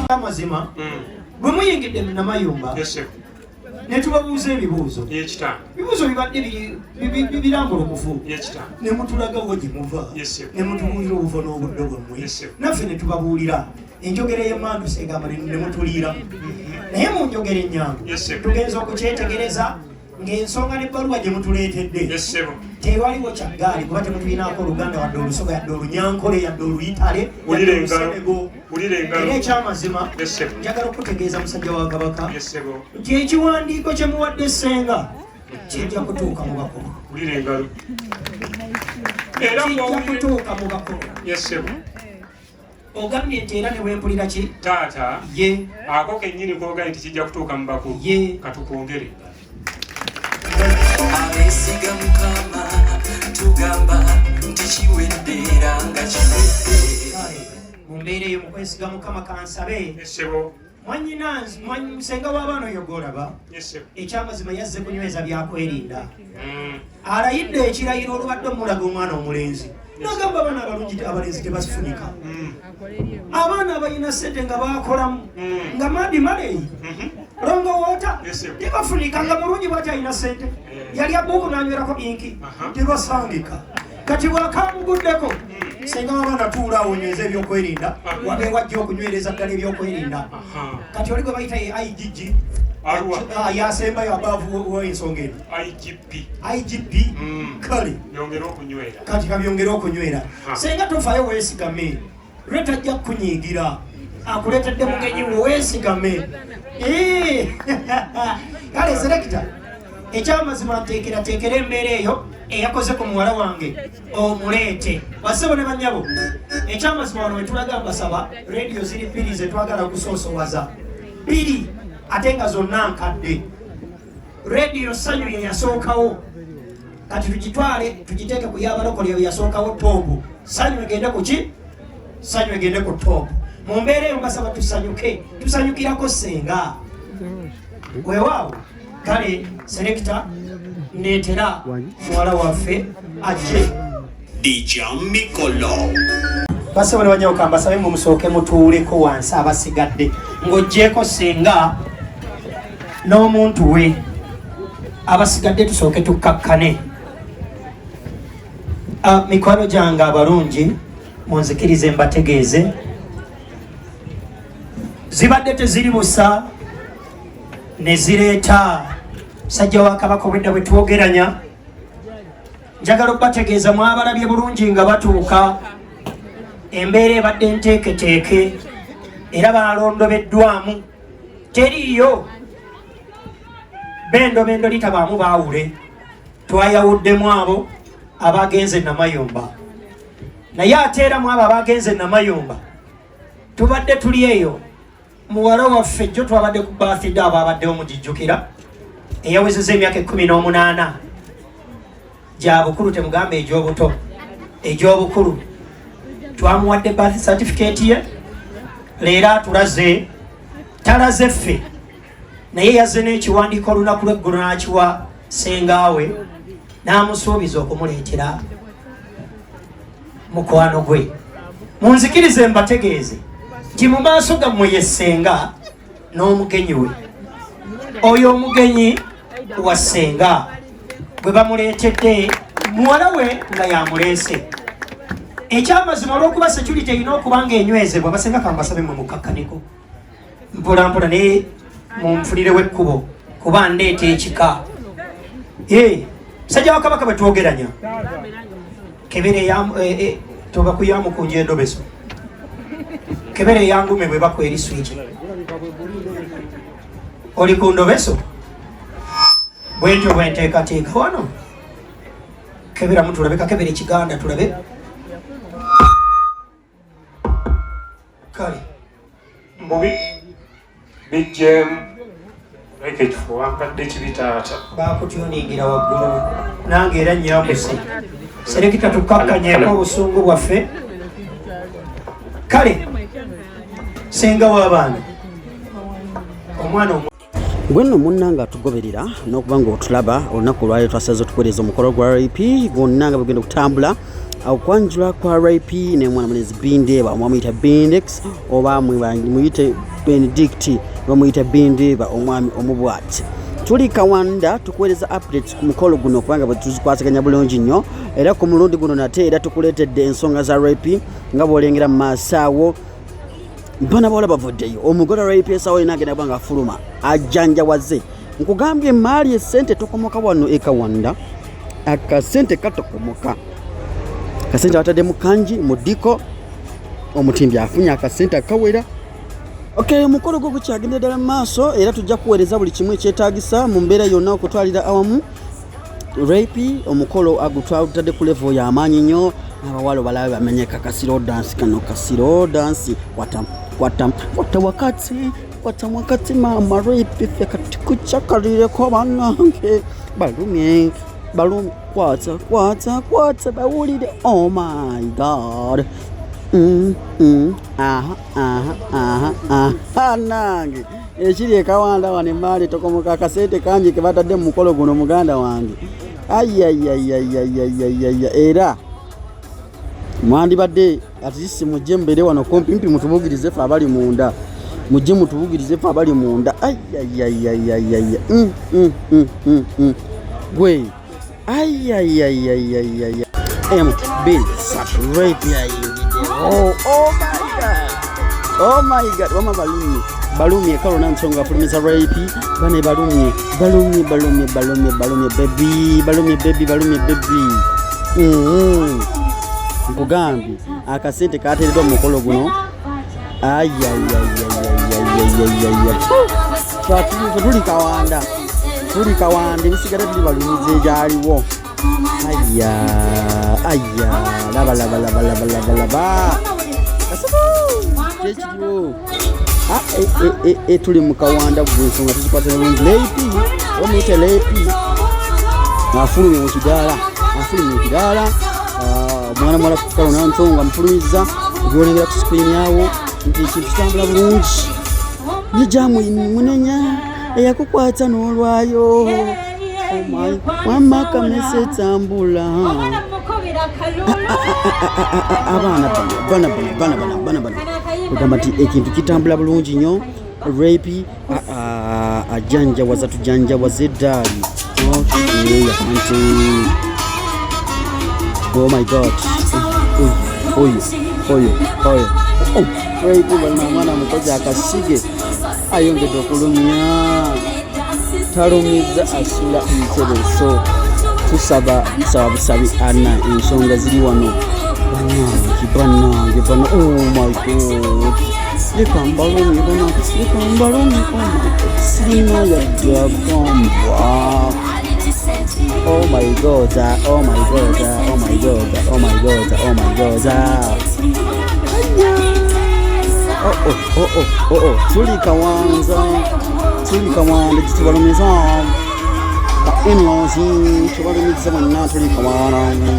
amazima bwe muyingidde namayumba ne tubabuuza ebibuuzo bibuuzo bibadde birambulukufu ne mutulaga wo gye muva ne mutubuulira obuva n'obudde bwammwe naffe ne tubabuulira enjogera y'emmandusa egamba ne mutuliira naye mu njogera ennyangu tugenza okukyetegereza ng'ensonga n'ebbaluwa gye mutuleetedde tewaliwo kyaggaali kuba temutulinaako oluganda wadde olusoga yadde olunyankole yadde oluyitale era ekyamazima njagala okutegeeza musajja wa kabaka nti ekiwandiiko kye muwadde ssenga kijja kutuuka mu bakulu kijja kutuuka mu bakulu ogambye nti era ne wempulira ki taata ye ako kennyini koogambye nti kijja kutuuka mu bakulu ye katukwongere abesiga mukama tugamba nti kiweddeera nga kiwedde mu mbeera eyo mu kwesiga mukama kansabe esebo mwanyinanzi musenga w'abaana oyo golaba ekyamazima yazze kunyweza byakwerinda alayidde ekirayiro olubadde omulaga omwana omulenzi nagamba abaana abalungi abalenzi tebafunika abaana abalina ssente nga bakolamu nga madi maleyi longo woota tebafunika nga mulungi bwati alina ssente yali abuuku nanywerako inki tebasangika kati bwakamuguddeko senga w'abaana tuula awonyweza ebyokwerinda wabe wajja okunywereza ddala ebyokwerinda kati oli gwe bayita igg yasembayo abaavu w'ensonga eno igp kale kati kabyongere okunywera senga tofaayo weesigame lwetajja kukunyiigira akuleetedde mugenyi we weesigame kale selekita ekyamazima nteekerateekera embeera eyo eyakoze ku muwala wange omuleete basebo ne bannyabo ekyamazima wano wetulaga mbasaba rediyo ziri bbiri zetwagala kusoosowaza bbiri ate nga zonna nkadde rediyo ssanyu ye yasookawo kati tugitwale tugiteeke ku yabalokole eyo yasookawo toobu ssanyu egende ku ki ssanyu egende ku toobu mu mbeera eyo mbasaba tusanyuke tusanyukirako ssenga weewaawo kale selekita ndeetera muwala waffe ajje dijamikolo basaba ne banyawoka mbasabe mumusooke mutuuleko wansi abasigadde ng'oggyeko ssenga n'omuntu we abasigadde tusooke tukkakkane mikwano gyange abalungi munzikirize mbategeeze zibadde teziri busa ne zireeta sajja wa kabaka obwedda bwe twogeranya njagala okubategeeza mwabalabye bulungi nga batuuka embeera ebadde nteeketeeke era balondobeddwamu teriiyo bendobendo litabaamu baawule twayawuddemu abo abagenze namayumba naye ate era mu abo abagenze namayumba tubadde tuli eyo muwala waffe jjo twabadde ku birthday abo abaddewo mugijjukira eyawezeza emyaka 18 gya bukulu temugamba egy'obuto egy'obukulu twamuwadde birth certificate ye leero atulaze talaze ffe naye yazze n'ekiwandiiko olunaku lw'eggulu n'akiwa sengaawe n'amusuubiza okumuleetera mukwano gwe munzikirize mbategeeze nti mu maaso gammwe ye ssenga n'omugenyi we oyo omugenyi wa ssenga bwe bamuleetedde muwala we nga yamuleese ekyamazima olw'okuba security erina okuba nga enywezebwa basenga kambasabe mwe mukakkaniko mpolampola naye munfulirewo ekkubo kuba ndeeta ekika musajja wa kabaka bwe twogeranya kebere toba kuyamukunja endobeso kebere eyangume bwe bakweri swiki oli ku ndobeso bwentyo bwenteekateeka wano keberamu tulabe kakebera ekiganda tulabe kale mbubi bijjemu leka ekifo wampadde kibitaata bakutyonigira waggulu nange era nyamusi selekita tukakkanyeeko obusungu bwaffe kale senga w'abaana omwana gwenno munnanga atugoberera n'okuba nga otulaba olunaku olwaleero twasaze tukuweereza omukolo gwa rp gwonna nga bugenda okutambula okwanjula kwa rape ne mwana mulezi Bindeba mwamuyita Bindex oba muyite Benedict bamuyita Bindeba omwami omubwati. Tuli Kawanda tukuweereza updates ku mukolo guno kubanga batuzikwasaganya bulungi nnyo era ku mulundi guno nate era tukuleetedde ensonga za rape nga bw'olengera mu Masaawo bana bawala bavuddeyo omugole rape esaawo inagenda bwanga afuluma ajanjawaze nkugambye maali essente tokomoka wano e Kawanda akasente katokomoka kasente watadde mu kanji mu diko omutimbi afunye akasente akawera. Okay, omukolo gwo gukyagenda ddala mu maaso era tujja kuweereza buli kimu ekyetaagisa mu mbeera yonna okutwalira awamu rape omukolo agutwalutadde ku level y'amaanyi nnyo abawala balabe bamenyeka kasiro dance kano kasiro dance kwata wakati mama rape ffe kati kucyakalireko banange balumye kwata bawulire oh my god nange ekiri e Kawanda wane maali tokomoka akasente kangi ke batadde mu mukolo guno muganda wange ayayayayayayaya era mwandibadde atisi mujje mbere wano kompimpi mutubugirize ffe abali munda mujje mutubugirize ffe abali munda ayayayayayaya gwe ayayayayayaya MB rape oh my god wama balumye kalona nsonga afulumiza rape bane balumye baby nkugambi akasente kateereddwa mu mukolo guno tuli Kawanda ebisigala biri balumiza egyaliwo laba ekiriwo tuli mu Kawanda gwensonga tuzikwatira bulungi rape omuyite rape afulumye mu kidaala mwana mwala kukalona nsonga mufulumiza gyolengera ku screen awo nti ekintu kitambula bulungi nijamu munenya eyakukwata n'olwayo wamaka mese tambula bana kugamba nti ekintu kitambula bulungi nnyo rape ajanjawaza tujanjawaze eddaali oh my god oyo rape bana mwana mukozi akasige ayongedde okulumya talumiza asula ntebe so tusaba busabi ana ensonga ziri wano banange oh my god likambalumi sirina yadagamba oh my god tuli Kawanda kitubalumiza in-laws tubalumiza bonna tuli Kawanda